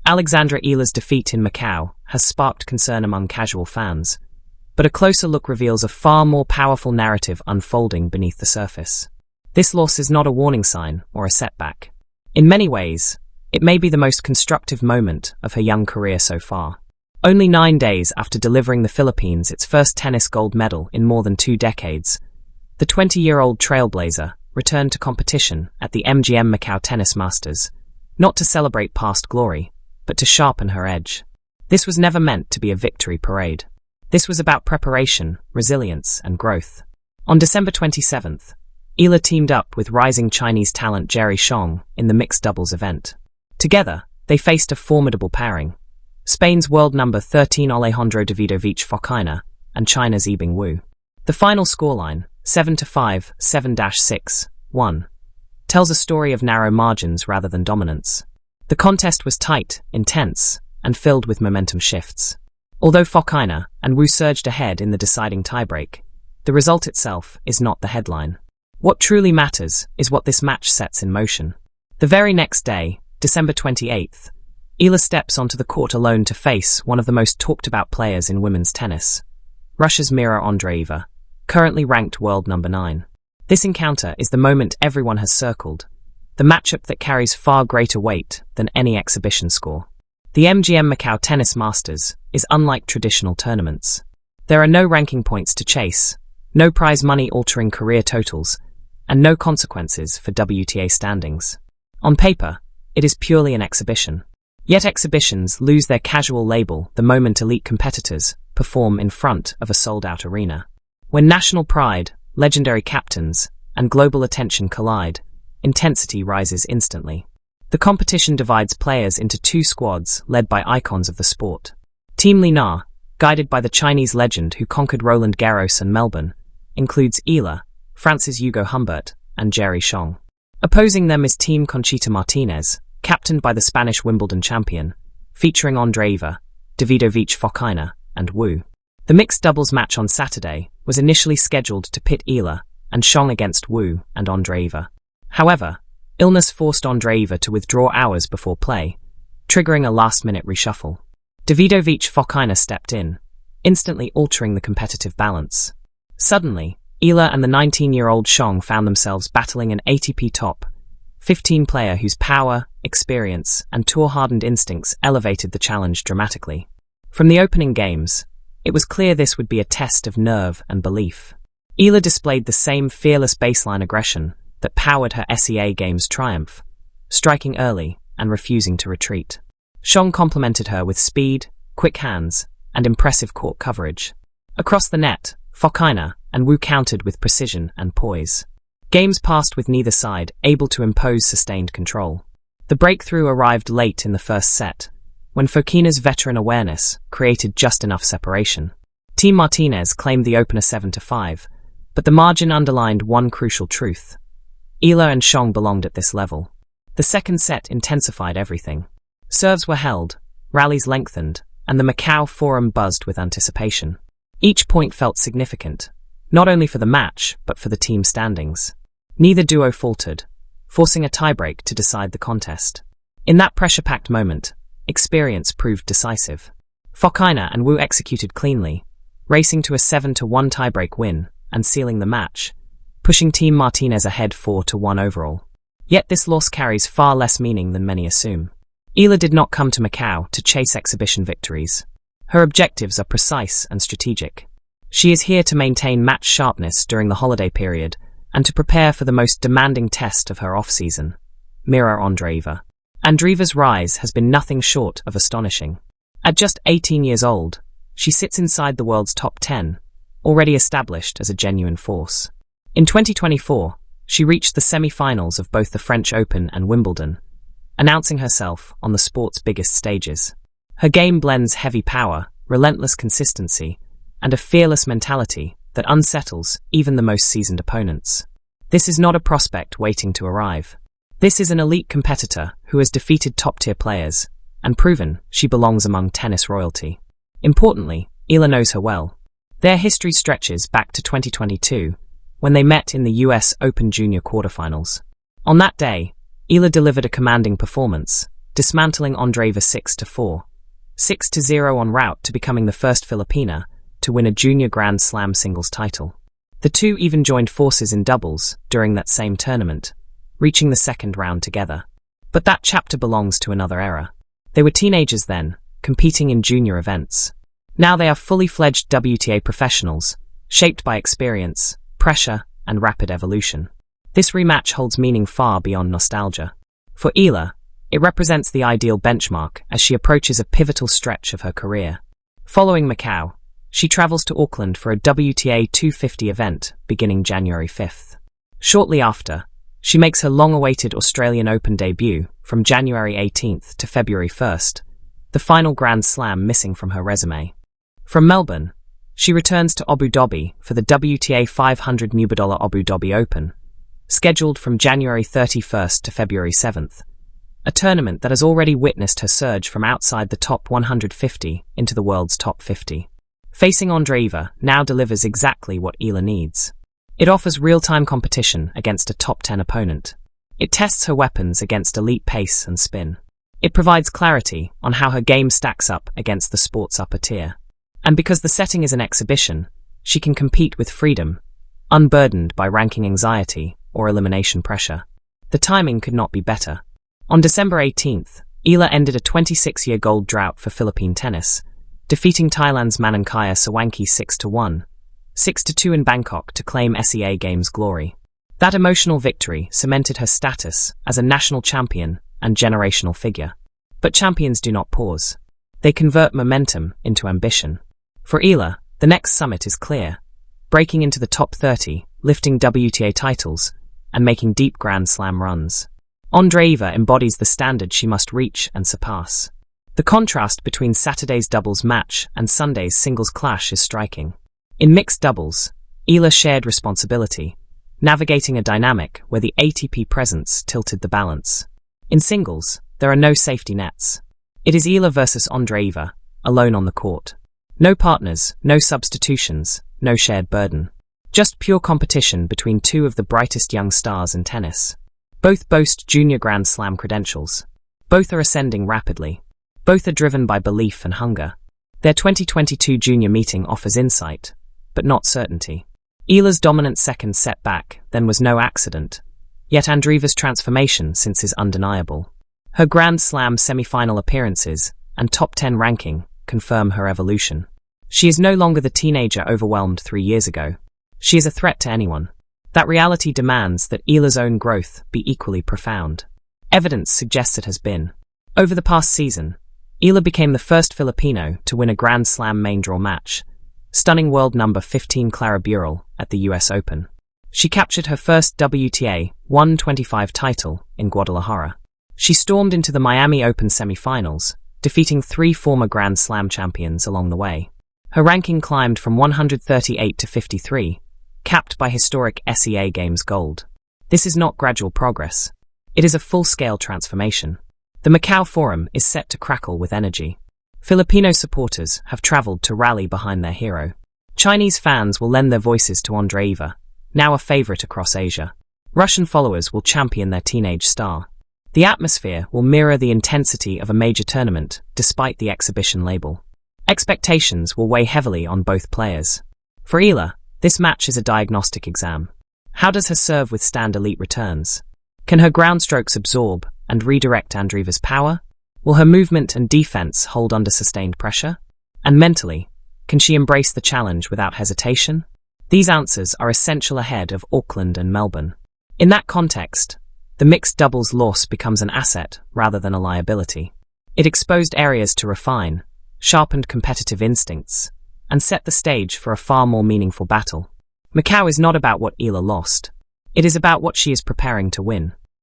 Alexandra Eala's defeat in Macau has sparked concern among casual fans, but a closer look reveals a far more powerful narrative unfolding beneath the surface. This loss is not a warning sign or a setback. In many ways, it may be the most constructive moment of her young career so far. Only 9 days after delivering the Philippines its first tennis gold medal in more than 2 decades, the 20-year-old trailblazer returned to competition at the MGM Macau Tennis Masters, not to celebrate past glory, but to sharpen her edge. This was never meant to be a victory parade. This was about preparation, resilience, and growth. On December 27th, Eala teamed up with rising Chinese talent Jerry Xiong in the mixed doubles event. Together, they faced a formidable pairing: Spain's world number 13 Alejandro Davidovich Fokina and China's Yibing Wu. The final scoreline, 7-5, 7-6, 1, tells a story of narrow margins rather than dominance. The contest was tight, intense, and filled with momentum shifts. Although Fokina and Wu surged ahead in the deciding tiebreak, the result itself is not the headline. What truly matters is what this match sets in motion. The very next day, December 28th, Eala steps onto the court alone to face one of the most talked-about players in women's tennis, Russia's Mirror Andrea, currently ranked world number 9. This encounter is the moment everyone has circled, the matchup that carries far greater weight than any exhibition score. The MGM Macau Tennis Masters is unlike traditional tournaments. There are no ranking points to chase, no prize money altering career totals, and no consequences for WTA standings. On paper, it is purely an exhibition. Yet exhibitions lose their casual label the moment elite competitors perform in front of a sold-out arena. When national pride, legendary captains, and global attention collide, intensity rises instantly. The competition divides players into 2 squads led by icons of the sport. Team Li Na, guided by the Chinese legend who conquered Roland Garros and Melbourne, includes Eala, France's Hugo Humbert, and Jerry Xiong. Opposing them is Team Conchita Martinez, captained by the Spanish Wimbledon champion, featuring Andreeva, Davidovich Fokina, and Wu. The mixed doubles match on Saturday was initially scheduled to pit Eala and Xiong against Wu and Andreeva. However, illness forced Andreeva to withdraw hours before play, triggering a last-minute reshuffle. Davidovich Fokina stepped in, instantly altering the competitive balance. Suddenly, Eala and the 19-year-old Xiong found themselves battling an ATP top 15 player whose power, experience, and tour-hardened instincts elevated the challenge dramatically. From the opening games, it was clear this would be a test of nerve and belief. Eala displayed the same fearless baseline aggression that powered her SEA Games triumph, striking early and refusing to retreat. Xiong complemented her with speed, quick hands, and impressive court coverage. Across the net, Fokina and Wu countered with precision and poise. Games passed with neither side able to impose sustained control. The breakthrough arrived late in the first set, when Fokina's veteran awareness created just enough separation. Team Martinez claimed the opener 7-5, but the margin underlined one crucial truth: Eala and Xiong belonged at this level. The second set intensified everything. Serves were held, rallies lengthened, and the Macau Forum buzzed with anticipation. Each point felt significant, not only for the match, but for the team standings. Neither duo faltered, forcing a tiebreak to decide the contest. In that pressure-packed moment, experience proved decisive. Fokina and Wu executed cleanly, racing to a 7-1 tiebreak win and sealing the match, pushing Team Martinez ahead 4-1 overall. Yet this loss carries far less meaning than many assume. Eala did not come to Macau to chase exhibition victories. Her objectives are precise and strategic. She is here to maintain match sharpness during the holiday period and to prepare for the most demanding test of her off-season, Mirror Andrea. Andreeva's rise has been nothing short of astonishing. At just 18 years old, she sits inside the world's top 10, already established as a genuine force. In 2024, she reached the semi-finals of both the French Open and Wimbledon, announcing herself on the sport's biggest stages. Her game blends heavy power, relentless consistency, and a fearless mentality that unsettles even the most seasoned opponents. This is not a prospect waiting to arrive. This is an elite competitor who has defeated top-tier players and proven she belongs among tennis royalty. Importantly, Eala knows her well. Their history stretches back to 2022, when they met in the US Open Junior quarterfinals. On that day, Eala delivered a commanding performance, dismantling Andrea 6-4, 6-0 en route to becoming the first Filipina to win a junior Grand Slam singles title. The two even joined forces in doubles during that same tournament, reaching the second round together. But that chapter belongs to another era. They were teenagers then, competing in junior events. Now they are fully fledged WTA professionals, shaped by experience, pressure, and rapid evolution. This rematch holds meaning far beyond nostalgia. For Eala, it represents the ideal benchmark as she approaches a pivotal stretch of her career. Following Macau, she travels to Auckland for a WTA 250 event beginning January 5th. Shortly after, she makes her long-awaited Australian Open debut from January 18th to February 1st, the final Grand Slam missing from her resume. From Melbourne, she returns to Abu Dhabi for the WTA 500 $500 Abu Dhabi Open, scheduled from January 31st to February 7th, a tournament that has already witnessed her surge from outside the top 150 into the world's top 50. Facing Andrea now delivers exactly what Eala needs. It offers real-time competition against a top 10 opponent. It tests her weapons against elite pace and spin. It provides clarity on how her game stacks up against the sport's upper tier. And because the setting is an exhibition, she can compete with freedom, unburdened by ranking anxiety or elimination pressure. The timing could not be better. On December 18th, Eala ended a 26-year gold drought for Philippine tennis, defeating Thailand's Manangkaya Sawanki 6-1, 6-2 in Bangkok to claim SEA Games glory. That emotional victory cemented her status as a national champion and generational figure. But champions do not pause. They convert momentum into ambition. For Eala, the next summit is clear: breaking into the top 30, lifting WTA titles, and making deep Grand Slam runs. Andrea embodies the standard she must reach and surpass. The contrast between Saturday's doubles match and Sunday's singles clash is striking. In mixed doubles, Eala shared responsibility, navigating a dynamic where the ATP presence tilted the balance. In singles, there are no safety nets. It is Eala versus Andrea, alone on the court. No partners, no substitutions, no shared burden. Just pure competition between two of the brightest young stars in tennis. Both boast junior Grand Slam credentials. Both are ascending rapidly. Both are driven by belief and hunger. Their 2022 junior meeting offers insight, but not certainty. Eala's dominant second setback then was no accident, yet Andrea's transformation since is undeniable. Her Grand Slam semi-final appearances and top 10 ranking confirm her evolution. She is no longer the teenager overwhelmed 3 years ago. She is a threat to anyone. That reality demands that Eala's own growth be equally profound. Evidence suggests it has been. Over the past season, Eala became the first Filipino to win a Grand Slam main draw match, stunning world number 15 Clara Burel at the US Open. She captured her first WTA 125 title in Guadalajara. She stormed into the Miami Open semi-finals, defeating 3 former Grand Slam champions along the way. Her ranking climbed from 138 to 53, capped by historic SEA Games gold. This is not gradual progress. It is a full-scale transformation. The Macau Forum is set to crackle with energy. Filipino supporters have traveled to rally behind their hero. Chinese fans will lend their voices to Andrea, now a favorite across Asia. Russian followers will champion their teenage star. The atmosphere will mirror the intensity of a major tournament, despite the exhibition label. Expectations will weigh heavily on both players. For Eala, this match is a diagnostic exam. How does her serve withstand elite returns? Can her ground strokes absorb and redirect Andrea's power? Will her movement and defense hold under sustained pressure? And mentally, can she embrace the challenge without hesitation? These answers are essential ahead of Auckland and Melbourne. In that context, the mixed doubles loss becomes an asset rather than a liability. It exposed areas to refine, sharpened competitive instincts, and set the stage for a far more meaningful battle. Macau is not about what Eala lost. It is about what she is preparing to win.